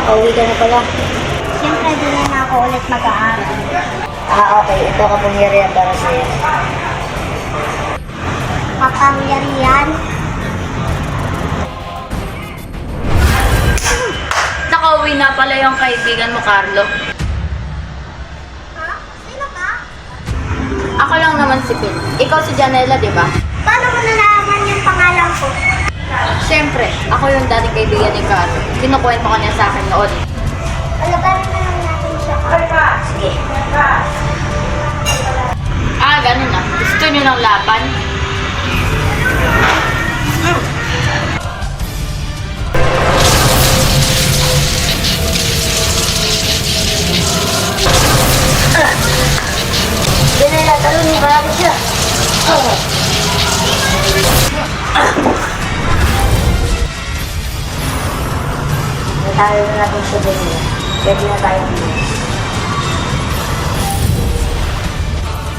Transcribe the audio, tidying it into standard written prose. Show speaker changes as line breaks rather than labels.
nakauwi ka na pala.
Siyempre, di na ako ulit mag-aaral.
Okay. Ito kapangyarihan para sa'yo.
Kapangyarihan.
Nakauwi na pala yung kaibigan mo, Carlo.
Ha? Sino ka?
Ako lang naman si Phil. Ikaw si Janela, di ba?
Paano mo nalaman yung pangalan ko?
Siyempre, ako yung dating kaibigan ni Carlo. Kinukwento ko niya sa akin noon.
Alagarin na lang natin siya.
Sige.
Ganun na. Gusto niyo ng laban?
Janela, talunin ka natin siya. Natalo na natin siya, Janela. Pwede na tayo.